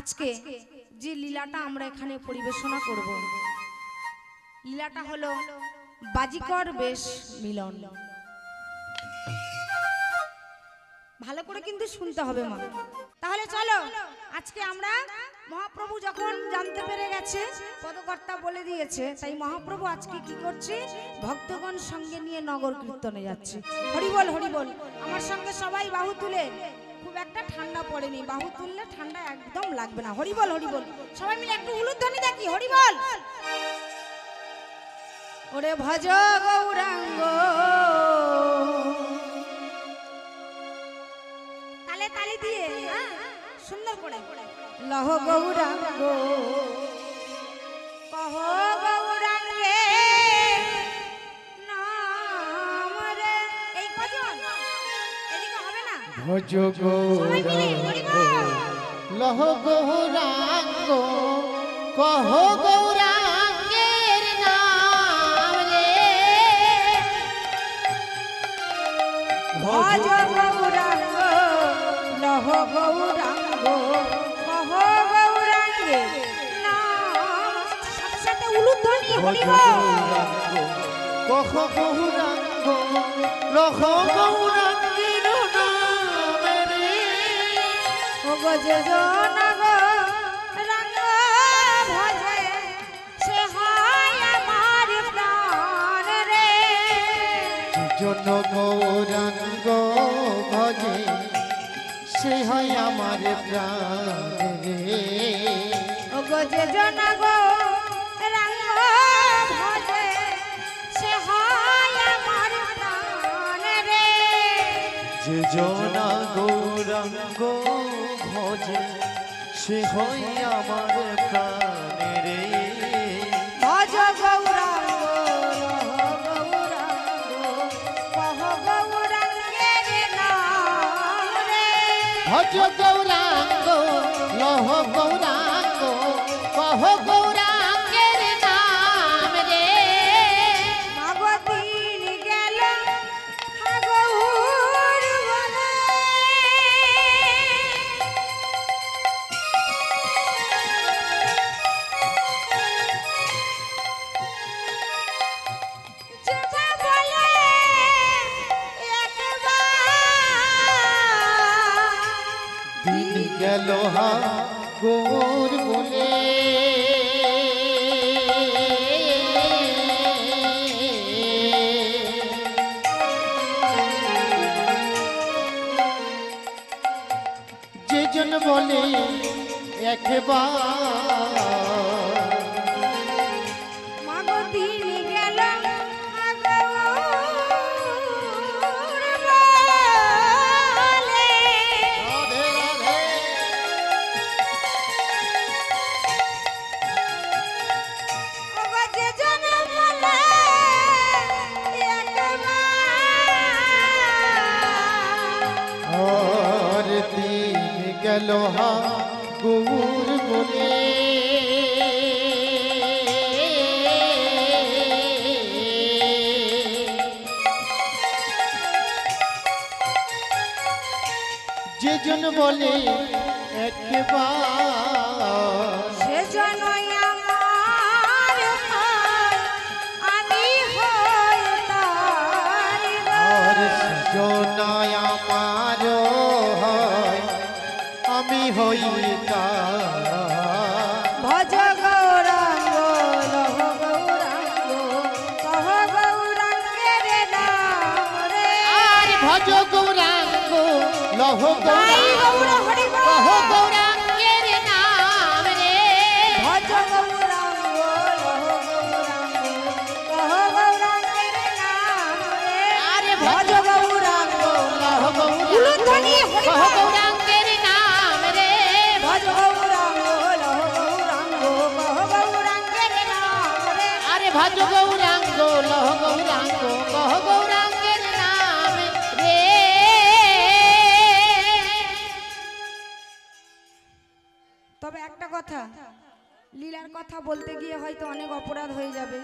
আজকে যে লীলাটা আমরা এখানে পরিবেশনা করব, লীলাটা হলো বাজিকর বেশ মিলন। ভালো করে কিন্তু শুনতে হবে মা। তাহলে চলো, আজকে আমরা মহাপ্রভু যখন জানতে পেরে গেছে, পদকর্তা বলে দিয়েছে, তাই মহাপ্রভু আজকে কি করছে, ভক্তগণ সঙ্গে নিয়ে নগর কীর্তনে যাচ্ছে। হরিবল হরিবল। আমার সঙ্গে সবাই বাহু তুলে, খুব একটা ঠান্ডা পড়েনি, বাহু তুললে ঠান্ডা একদম লাগবে না। হরিবল হরিবল। সবাই মিলে একটু উলুধ্বনি দেখি, হরিবল। ওরে ভজ গৌরাঙ্গ, তালে তালি দিয়ে সুন্দর করে লহ গৌরাঙ্গ, কহ গৌরাঙ্গে নাম রে। এই কজন এদিকে হবে না? ভজ গৌরাঙ্গ, লহ গৌরাঙ্গ, কহ গৌরাঙ্গের নাম রে। ভজ গৌরাঙ্গ, লহ গৌরাঙ্গ, কহ গৌরাঙ্গে নাম। সাথে সাথে উলুধ্বনি, হরিবল। কহ গৌরাঙ্গ, লহ গৌরাঙ্গের নাম রে। ও গজে জনগ রঙ্গ ভজে, সে হয় আমার প্রাণ রে। জন গৌরাঙ্গ ভজে, সে হয় আমার প্রাণ রে। ও গজে জনগ রঙ্গ ভজে, সে হয় আমার প্রাণ রে। যে জনা গৌরাঙ্গ ভজে, সে হয় আমার প্রাণ রে। ভজ গৌরাঙ্গ, লহ গৌরাঙ্গ, কহ গৌরাঙ্গের নাম রে। ভজ গৌরাঙ্গ, লহ গৌরাঙ্গ, কহ গৌরাঙ্গের নাম রে। মাগদিন গেল হাগৌর বনে, যেটা বলে একবার দিন গেল হা গৌর বলে, যে জন বলে একবার, মাগদিন গেল হাগৌর বনে। রাধে রাধে। ওগো যে জন বলে একবার, আর দিন গেল হা গৌর বলে, যে জন বলে একবার, সেজন্যই আমার হয়, আমি হই তার আর গো। সজনায় আমার হয়, আমি হই তার। ভজ গৌরাঙ্গ, লহ গৌরাঙ্গ, কহ গৌরাঙ্গের নাম রে। আর ভজ গৌরাঙ্গ, লহ তাই গৌর গৌরাঙ্গ, হরি বল। কহ গৌরাঙ্গের নাম রে। ভজ গৌরাঙ্গ, লহ গৌরাঙ্গ, কহ গৌরাঙ্গের নাম রে। আরে ভজ গৌরাঙ্গ, লহ গৌরাঙ্গ, উলুধ্বনি, হরি কহ বল। গৌরাঙ্গের নাম রে। ভজ গৌরাঙ্গ, লহ গৌরাঙ্গ, কহ গৌরাঙ্গের নাম রে। আরে ভজ গৌরাঙ্গ, লহ গৌরাঙ্গ, কহ গৌরাঙ্গের নাম রে। তবে একটা কথা, লীলার কথা বলতে গিয়ে হয়তো অনেক অপরাধ হয়ে যাবে,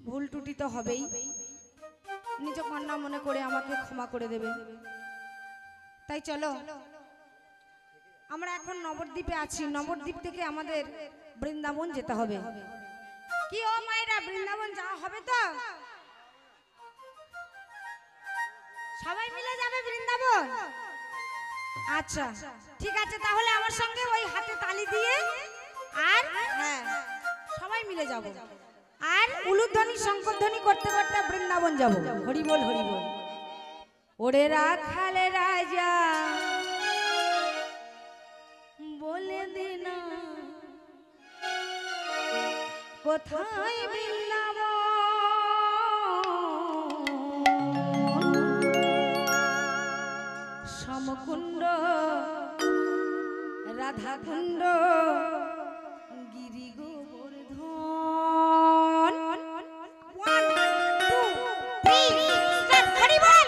ভুল ত্রুটি তো হবেই। নিজ কন্যা মনে করে আমাকে ক্ষমা করে দেবে। তাই চলো আমরা এখন নবদ্বীপে আছি, নবদ্বীপ থেকে আমাদের বৃন্দাবন যেতে হবে। কি ও মায়েরা, বৃন্দাবন যাওয়া হবে তো? সবাই মিলে যাবে বৃন্দাবন? আচ্ছা ঠিক আছে, তাহলে আমার সঙ্গে ওই হাতে তালি দিয়ে আর হ্যাঁ সবাই মিলে যাব, আর উলুধ্বনি শঙ্করধ্বনি করতে করতে বৃন্দাবন যাব। হরি বল হরি বল। ওরে রাখাল রাজা বলে দিন কোথায় বৃন্দাবন, সমকুণ্ড রাধাকুণ্ড গিরি গোবর্ধন। 1 2 3 স্টার্ট। হরি বল।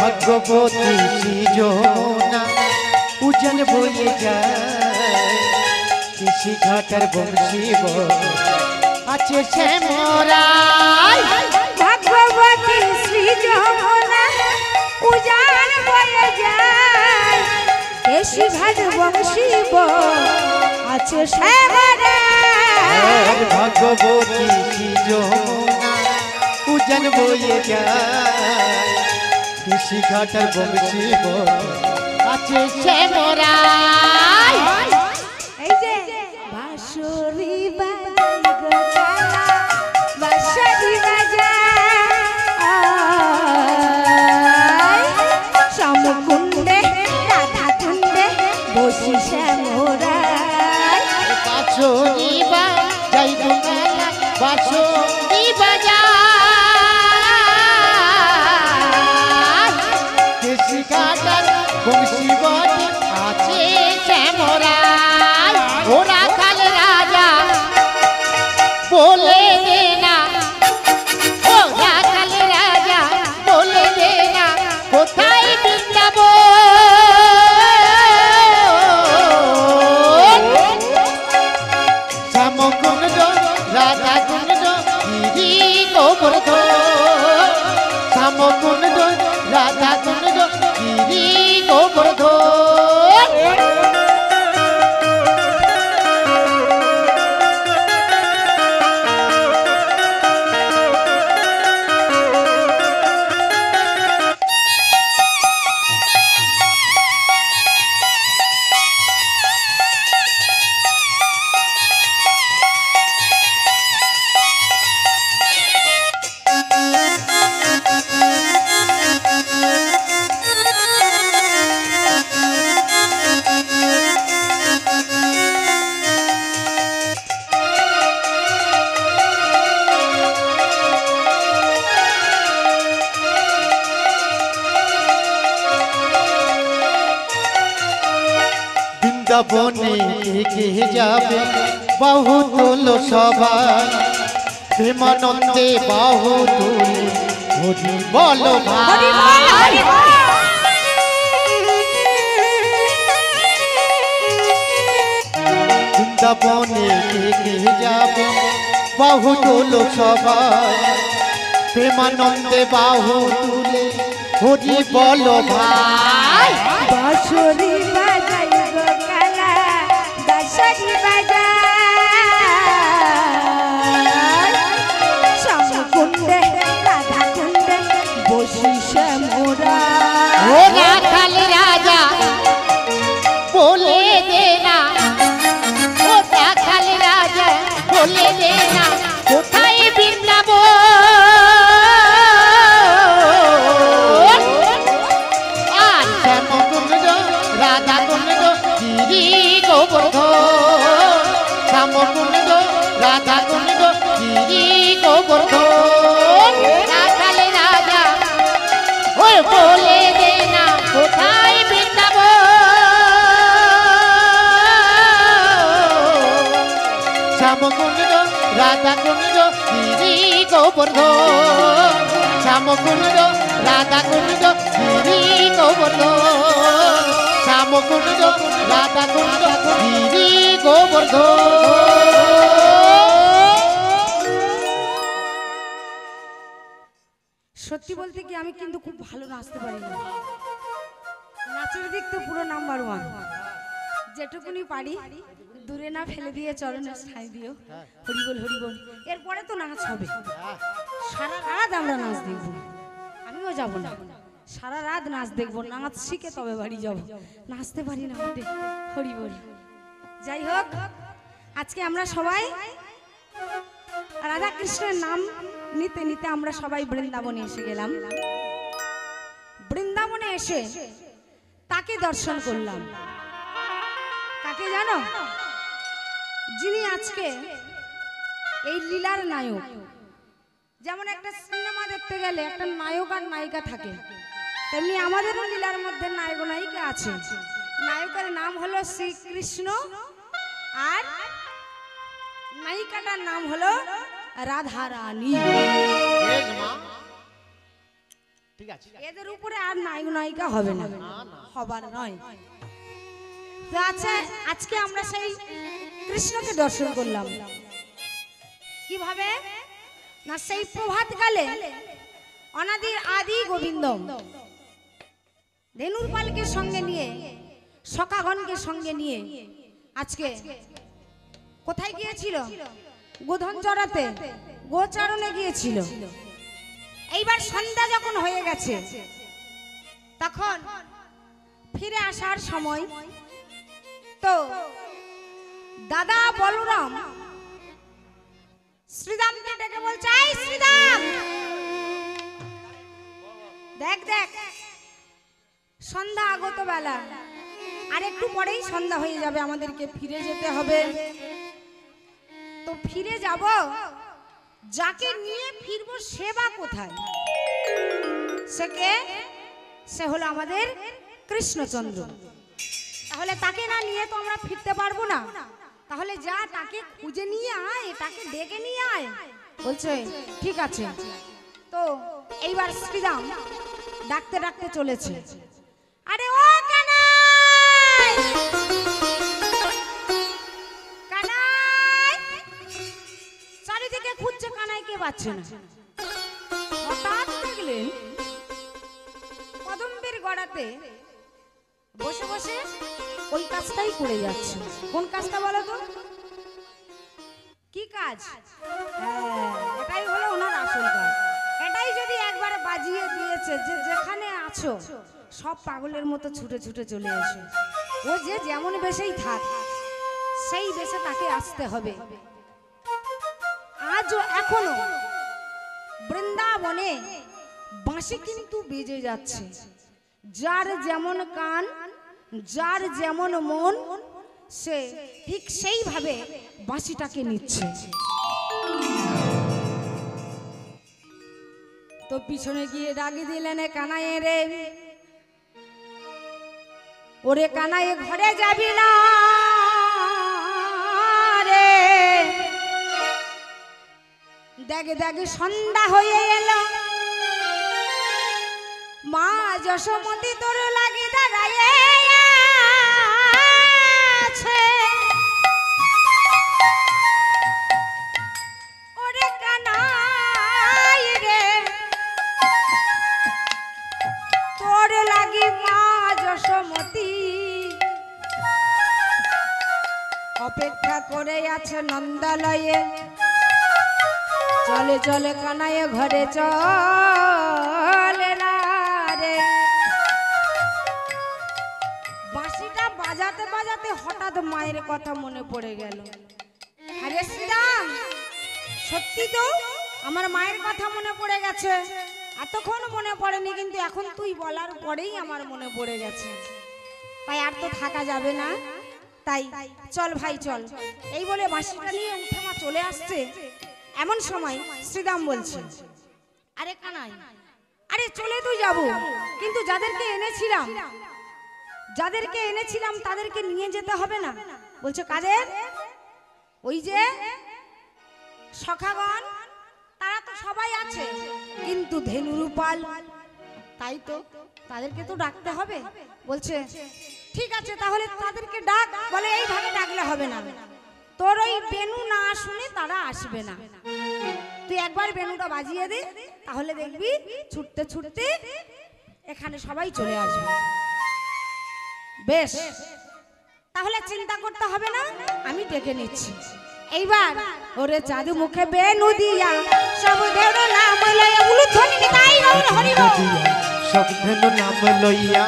ভগবতী যমুনা উজান বয়ে যায়, কৃষি ঘাটার বংশী আছে শ্যামরায়। ভগবতী শ্রী যমুনা উজান বয়ে যায়, কৃষি ঘাট বংশী আছে শ্যামরায়। ভগবতী যমুনা উজান বয়ে যায়, কৃষি ঘাটার বংশী আছে শ্যামরায়। এই যে বাঁশরি বাজাই গো চালা, বাঁশরি বাজাই, সমকুণ্ডে রাধাকুণ্ডে বসি শ্যামরায়। বাঁশরি বাজাই গো চালা, বাঁশরি বাজাই, কৃষি ঘাটার বংশী আছে শ্যামরায়। ও রাখাল রাজা বলে দে না, ও রাখাল রাজা বলে দে না কোথায় বৃন্দাবন, শ্যামকুণ্ড রাধাকুণ্ড গিরি গোবর্ধন, শ্যামকুণ্ড রাধাকুণ্ড গিরি গোবর্ধন। বৃন্দাবনে কে যাবে বাহু তোলো সবাই প্রেমানন্দে বাহু তুলে হরি বলো ভাই বৃন্দাবনে কে যাবে বাহু তোলো সবাই প্রেমানন্দে বাহু তুলে হরি বলো ভাই বাঁশরি বাজাই গো কালা বাঁশরি বাজাই শ্যামকুণ্ডে রাধা কুণ্ডে বসিছে মোরা ও রাখাল রাজা বলে দে না, ও রাখাল রাজা বলে দে না কোথায় বৃন্দাবন আর শ্যামকুণ্ড রাধা কুণ্ড গিরি গোবর্ধন শ্যামকুণ্ড রাধা কুণ্ড গিরি গোবর্ধন রাখাল রাজা ওই বলে দে না কোথায় বৃন্দাবন শ্যামকুণ্ড রাধা কুণ্ড গিরি গোবর্ধন শ্যামকুণ্ড রাধা কুণ্ড গিরি গোবর্ধন শ্যামকুণ্ড রাধা কুণ্ড গিরি গোবর্ধন সত্যি বলতে কি আমি কিন্তু খুব ভালো নাচতে পারি না নাচের দিক তো পুরো নাম্বার 1 যেটুকুনি পারি দূরে না ফেলে দিয়ে চরণে ঠাঁই দিও হরিবল হরিবল এরপরে তো নাচ হবে সারা রাত আমরা নাচ দেখব আমিও যাব না সারা রাত নাচ দেখব নাচ শিখে তবে বাড়ি যাব নাচতে পারি না ওতে হরিবল যাই হোক আজকে আমরা সবাই রাধা কৃষ্ণের নাম নিতে নিতে আমরা সবাই বৃন্দাবনে এসে গেলাম বৃন্দাবনে এসে তাকে দর্শন করলাম কাকে জানো যিনি আজকে এই লীলার নায়ক যেমন একটা সিনেমা দেখতে গেলে একটা নায়ক আর নায়িকা থাকে তেমনি আমাদেরও লীলার মধ্যে নায়ক নায়িকা আছে নায়কের নাম হলো শ্রীকৃষ্ণ আর নায়িকাটার নাম হলো রাধা রানী ঠিক আছে এদের উপরে আর নায়ক নায়িকা হবে না হবার নয় তো আচ্ছা আজকে আমরা সেই কৃষ্ণকে দর্শন করলাম কিভাবে না সেই প্রভাত কালে অনাদির আদি গোবিন্দম ধেনুর পালকে সঙ্গে নিয়ে সখাগণকে সঙ্গে নিয়ে আজকে কোথায় গিয়েছিল গোধন চড়াতে গোচারণে গিয়েছিল এইবার সন্ধ্যা যখন হয়ে গেছে তখন ফিরে আসার সময় তো দাদা বলরাম শ্রীরামকে ডেকে বলছে এই শ্রীরাম দেখ দেখ সন্ধ্যা আগত বেলা আর একটু পরেই সন্ধ্যা হয়ে যাবে আমাদেরকে ফিরে যেতে হবে তো ফিরে যাব যাকে নিয়ে ফিরবো সেবা কোথায় সে হলো আমাদের কৃষ্ণচন্দ্র তাহলে তাকে না নিয়ে তো আমরা ফিরতে পারবো না তাহলে যা তাকে খুঁজে নিয়ে আয় তাকে ডেকে নিয়ে আয় বলছে ঠিক আছে তো এইবার শ্রীরাম ডাকতে ডাকতে চলেছে আরে ও কানাই কানাই চারিদিকে খুঁজছে কানাইকে পাচ্ছে না হঠাৎ দেখলেন কদম্বের গড়াতে বসে বসে ওই কাজটাই করে যাচ্ছে কোন কাজটা বলো তো কি কাজ এটাই হলো ওনার আসল কাজ এটাই যদি একবার বাজিয়ে দিয়েছে যে যেখানে আছো সব পাগলের মতো ছুটে ছুটে চলে এসো ও যে যেমন বেশেই থাক সেই বেশে তাকে আসতে হবে আজও এখনো বৃন্দাবনে বাঁশি কিন্তু বেজে যাচ্ছে যার যেমন কান যার যেমন মন সে ঠিক সেইভাবে বাঁশিটাকে নিচ্ছে তো পিছনে গিয়ে ডাকি দিলেন কানাইয়ে রে ওরে কানাইয়ে ঘরে যাবি না দেখ দেখ সন্ধ্যা হয়ে এলো, মা যশোমতি তোর লাগি দাঁড়ায় আছে। ওরে কানাই রে তোর লাগি মা যশোমতি অপেক্ষা করে আছে নন্দালয়ে। চলে চলে কানায় ঘরে চলে না রে। বাঁশিটা বাজাতে বাজাতে হঠাৎ মায়ের কথা মনে পড়ে গেল। আরে শ্রীরাম, সত্যি তো আমার মায়ের কথা মনে পড়ে গেছে। এতক্ষণ মনে পড়েনি, কিন্তু এখন তুই বলার পরেই আমার মনে পড়ে গেছে। তাই আর তো থাকা যাবে না, তাই চল ভাই চল। এই বলে বাঁশিটা নিয়ে উঠে মা চলে আসছে। এমন সময় শ্রীরাম বলছে, আরে কানাই, আরে চলে তুই যাব, কিন্তু যাদেরকে এনেছিলাম তাদেরকে নিয়ে যেতে হবে না। বলছে কাদের? ওই যে সখাগণ, তারা তো সবাই আছে, কিন্তু ধেনুরূপাল, তাই তো তাদেরকে তো ডাকতে হবে। বলছে ঠিক আছে, তাহলে তাদেরকে ডাক। বলে এইভাবে ডাকলে হবে না, তোর ওই বেনু না শুনে তারা আসবে না। তুই একবার বেনুটা বাজিয়ে দে, তাহলে দেখবি ছুটতে ছুটতে এখানে সবাই চলে আসবে। বেশ, তাহলে চিন্তা করতে হবে না, আমি ডেকে নিচ্ছি। এইবার ওরে চাঁদু মুখে বেনু দিয়া সব দেব নাম লইয়া উলুধ্বনি নিতাই গৌর হরি বল। সব ধেনু নাম লইয়া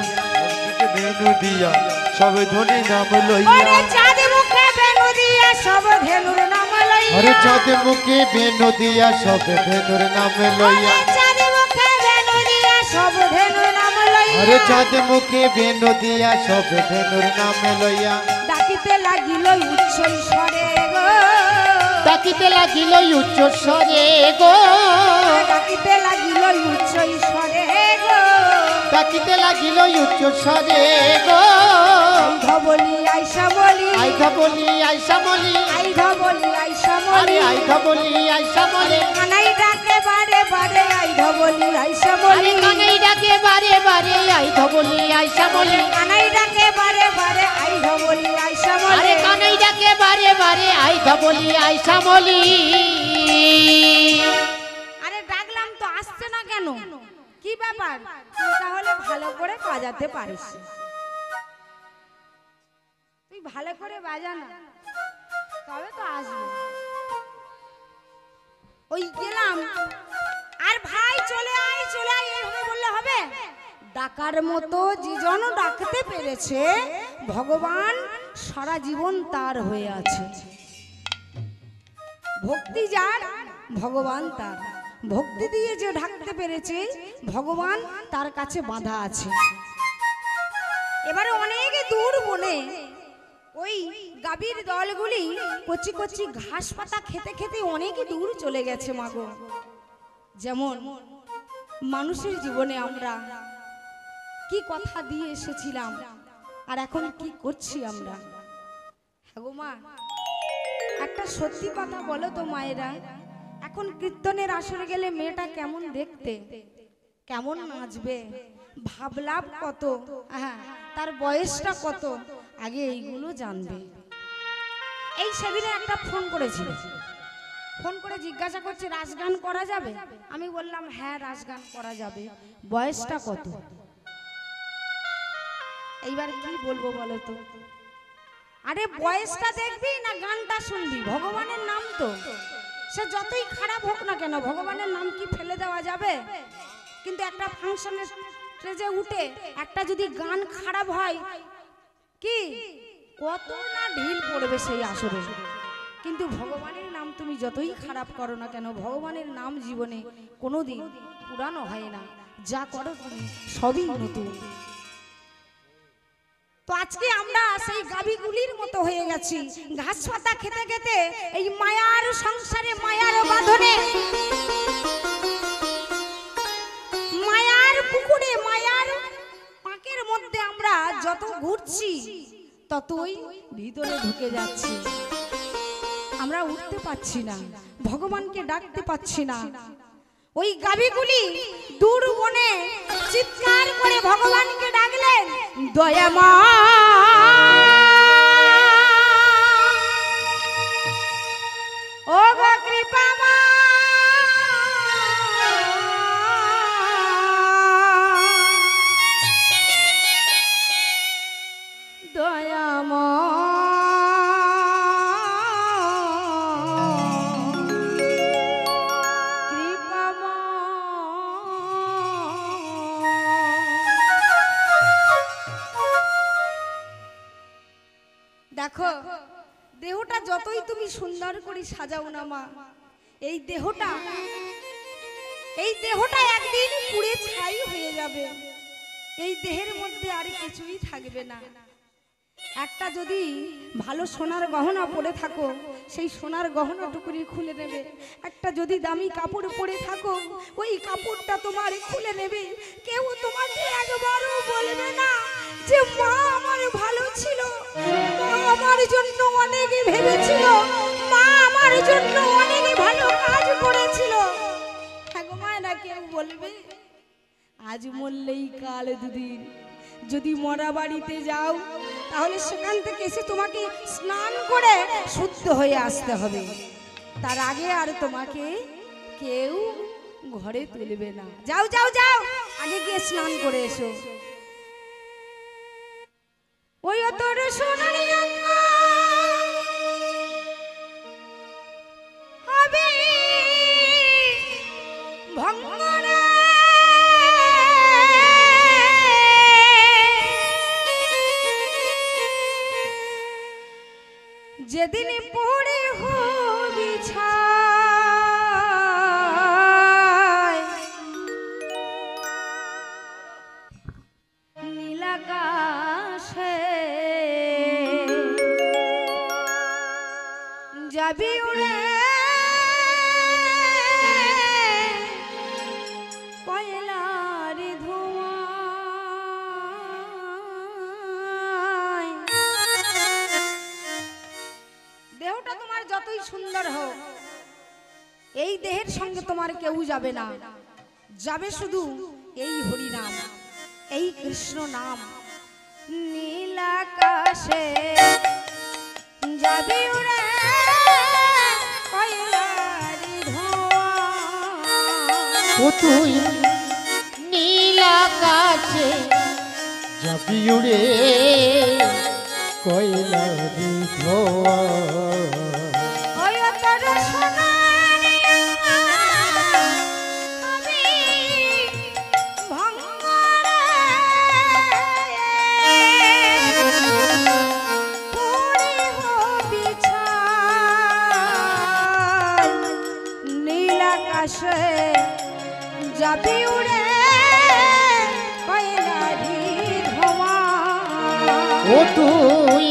বেনু দিয়া সব ধ্বনি নাম লইয়া। ওরে চাঁদু মুখে বেনু দিয়া সব ধেনুর নাম লইয়া। আরে চাঁদ মুখে বেনু দিয়া সব ধেনুর নাম লইয়া। চাঁদু মুখে বেনু দিয়া সব ধেনুর নাম লইয়া। আরে চাঁদ মুখে বেনু দিয়া সব ধেনুর নাম লইয়া। ডাকিতে লাগিল উচ্চ স্বরে গো, ডাকিতে লাগিল উচ্চ স্বরে গো, ডাকিতে লাগিল উচ্চ স্বরে গো, ডাকিতে লাগিল উচ্চ স্বরে গো। আইধা বলি আইসা বলি, আইধা বলি আইসা বলি, আইধা বলি আইসা আরে বলি, আইধা বলি আইসা বলে। কানাই ডাকে বারে বারে আইধা বলি আইসা আরে বলি, কানাই ডাকে বারে বারে আইধা বলি আইসা বলে। কানাই ডাকে বারে বারে আইধা বলি আইসা আরে বলি। কানাই ডাকে বারে বারে আইধা বলি আইসা বলি। আরে ডাকলাম তো আসছে না কেন? কি ব্যাপার? তুই তাহলে ভালো করে বাজাতে পারিস, তুই ভালো করে বাজা না, তবে তো আসবে। ওই গেলাম, আর ভাই চলে আয় চলে আয় এইভাবে বললে হবে? ডাকার মতো যেজন ডাকতে পেরেছে, ভগবান সারা জীবন তার হয়ে আছে। ভক্তি যার, ভগবান তার। ভক্তি দিয়ে যে ডাকতে পেরেছে, ভগবান তার কাছে বাঁধা আছে। এবারে অনেক দূর বনে ওই গাভীর দলগুলি কচি কচি ঘাস পাতা খেতে খেতে অনেক দূর চলে গেছে মাগো। যেমন মানুষের জীবনে আমরা কি কথা দিয়ে এসেছিলাম, আর এখন কি করছি আমরা। হ্যাঁ গো মা, একটা সত্যি কথা বলো তো মায়েরা, এখন কীর্তনের আসরে গেলে মেয়েটা কেমন দেখতে, কেমন নাচবে, ভাবলাভ কত, হ্যাঁ তার বয়সটা কত, আগে এইগুলো জানবে। এই সেদিনে একটা ফোন করেছিল, ফোন করে জিজ্ঞাসা করছে রাস গান করা যাবে? আমি বললাম হ্যাঁ রাস গান করা যাবে, বয়সটা কত? এইবার কি বলবো বলো তো? আরে বয়সটা দেখবি না গানটা শুনবি? ভগবানের নাম তো, সে যতই খারাপ হোক না কেন, ভগবানের নাম কি ফেলে দেওয়া যাবে? কিন্তু একটা ফাংশনের স্টেজে উঠে একটা যদি গান খারাপ হয়, কি কত না ঢিল পড়বে সেই আসরে। কিন্তু ভগবানের নাম তুমি যতই খারাপ করো না কেন, ভগবানের নাম জীবনে কোনোদিন পুরানো হয় না। যা করো তুমি সবই নতুন। তো আজকে আমরা সেই গাভীগুলির মতো হয়ে গেছি, ঘাস পাতা খেতে খেতে এই মায়ার সংসারে, মায়ার বাঁধনে, মায়ার পুকুরে, মায়ার পাকের মধ্যে আমরা যত ঘুরছি ততই ভিতরে ঢুকে যাচ্ছি। আমরা উঠতে পারছি না, ভগবানকে ডাকতে পাচ্ছি না। ওই গাভীগুলি দূর বনে চিৎকার করে ভগবানকে ডাকলেন, দয়ামা ও গো কৃপামা, দয়ামা কৃপামা। দেখো দেহটা যতই তুমি সুন্দর করে সাজাও না মা, এই দেহটা একদিন পুড়ে ছাই হয়ে যাবে। এই দেহের মধ্যে আর কিছুই থাকবে না। একটা যদি ভালো সোনার গহনা পরে থাকো, সেই সোনার গহনাটুকুনি খুলে নেবে। একটা যদি দামি কাপড় পরে থাকো, ওই কাপড়টা তোমার খুলে নেবে। কেউ তোমাকে একবারও বলবে না যে মা আমার ভালো ছিল, মা আমার জন্য অনেক ভেবেছিল, মা আমার জন্য অনেক ভালো কাজ করেছিল। হ্যাঁ গো মায়েরা, কেউ বলবে? আজ মরলেই কাল দুদিন। যদি মরা বাড়িতে যাও, তাহলে সেখান থেকে এসে তোমাকে স্নান করে শুদ্ধ হয়ে আসতে হবে। তার আগে আর তোমাকে কেউ ঘরে তুলবে না। যাও যাও যাও, আগে গিয়ে স্নান করে এসো। ওই তোর সোনারি হবে ভঙ্গরা, যেদিন পড়ে হবি ছাই নীলাকাশে, যাবি উড়ে কয়লার ধোঁয়ায়। দেহটা তোমার যতই সুন্দর হোক, এই দেহের সঙ্গে তোমার কেউ যাবে না। যাবে শুধু এই হরি নাম, এই কৃষ্ণ নাম। নীলাকাশে যাবি উড়ে কয়লার ধোঁয়া। ও তুই নীল আকাশে যাবি উড়ে কয়লারি ধোঁয়া। ওই তোর সোনারি আমি ভঙ্গরে পড়ে হবি ছাই নীল আকাশে, যাবি উড়ে কয়লারি ধোঁয়া। ও তুই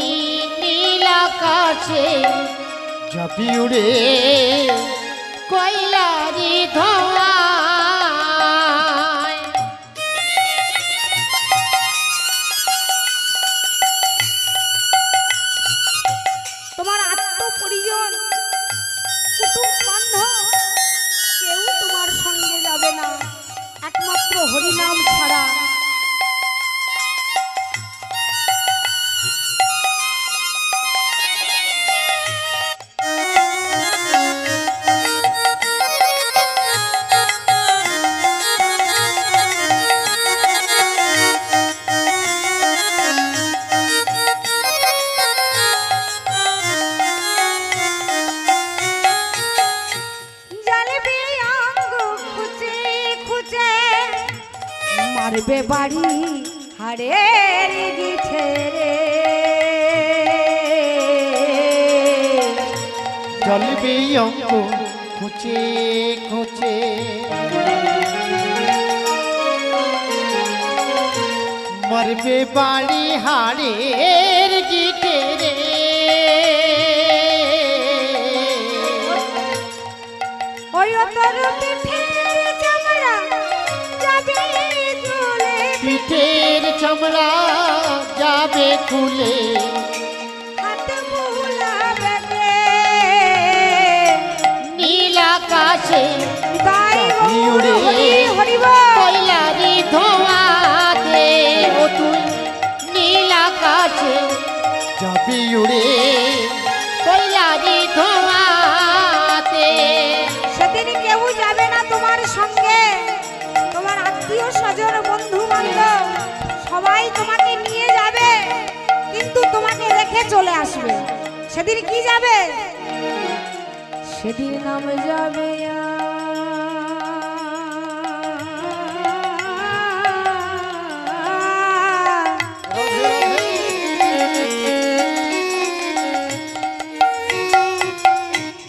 নীল আকাশে যাবি উড়ে কয়লারি ধোঁয়া। তোমার আত্মপরিজন কুটুম বান্ধব কেউ তোমার সঙ্গে যাবে না, একমাত্র হরিনাম ছাড়া। জ্বালবে অঙ্গ খুঁজে খুঁজে, মারবে বাড়ি হাড়ের গিঠে রে। জ্বলবে অঙ্গ খুঁচে খুঁচে, মরবে বাড়ি হাড়ের গিটে রে। ওই তোর পিঠের চামড়া যাবে ঝুলে, পিঠের চামড়া যাবে খুলে, হাত বুলাবে গে। নীল আকাশে তাই যাবি উড়ে। হরি বল। কয়লারি ধোঁয়াতে ও তুই নীল আকাশে যাবি উড়ে কয়লারি ধোঁয়াতে। সেদিন কেউ যাবে না তোমার সঙ্গে, তোমার আত্মীয় স্বজন বন্ধু বান্ধব সবাই তোমাকে নিয়ে যাবে, কিন্তু তোমাকে রেখে চলে আসবে। সেদিন কি যাবে? সেদিন নাম যাবে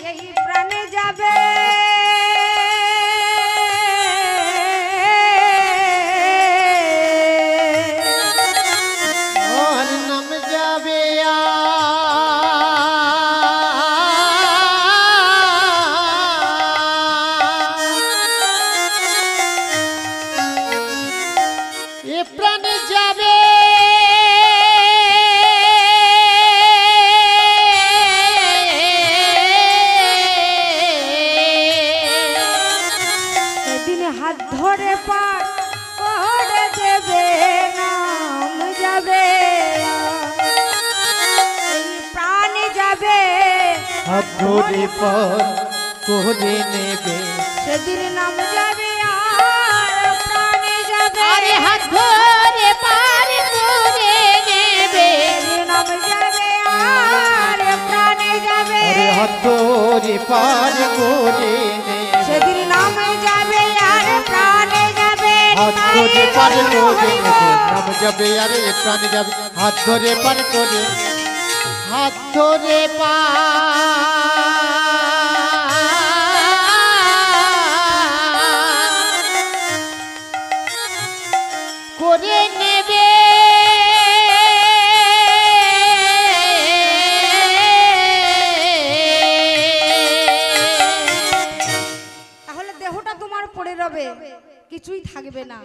এই প্রাণে যাবে ওর নাম যাবে এ প্রাণে যাবে সেদিন হাত ধরে পার করে দেবে, নাম যাবে এই প্রাণে যাবে হাত ধরে পর করে নেবে সেদিন নাম যাবে আর প্রাণে যাবে। আরে হাত ধরে পার করে নেবে সেদিন নাম যাবে আর প্রাণে যাবে। আরে হাত ধরে পার করে নেবে সেদিন নাম যাবে আর প্রাণে যাবে। হাত ধরে পার করে নেবে নাম যাবে আরে প্রাণ যাবে হাত ধরে পার করে হাত ধরে করে নেবে তাহলে দেহটা তোমার পড়ে রবে, কিছুই থাকবে না।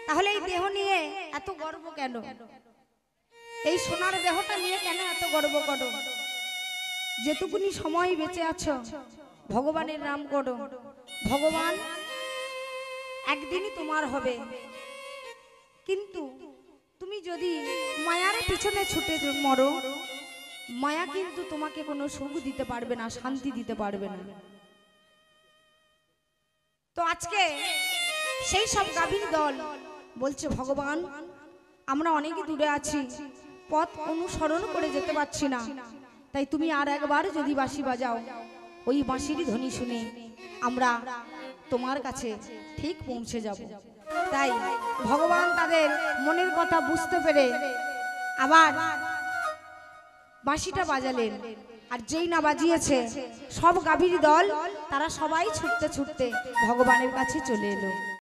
তাহলে এই দেহ নিয়ে এত গর্ব কেন? এই সোনার দেহটা নিয়ে কেন এত গর্ব করো? যেটুকুনি সময় বেঁচে আছো ভগবানের নাম করো। ভগবান একদিনই তোমার হবে, কিন্তু তুমি যদি মায়ার পিছনে ছুটে মরো, মায়া কিন্তু তোমাকে কোনো সুখ দিতে পারবে না, শান্তি দিতে পারবে না। তো আজকে সেই সব গাভীর দল বলছে, ভগবান আমরা অনেক দূরে আছি, পথ অনুসরণ করে যেতে পারছি না, তাই তুমি আর একবার যদি বাঁশি বাজাও, ওই বাঁশির ধ্বনি শুনে আমরা তোমার কাছে ঠিক পৌঁছে যাব। তাই ভগবান তাদের মনের কথা বুঝতে পেরে আবার বাঁশিটা বাজালেন। আর যেই না বাজিয়েছে, সব গাভীর দল তারা সবাই ছুটতে ছুটতে ভগবানের কাছে চলে এলো।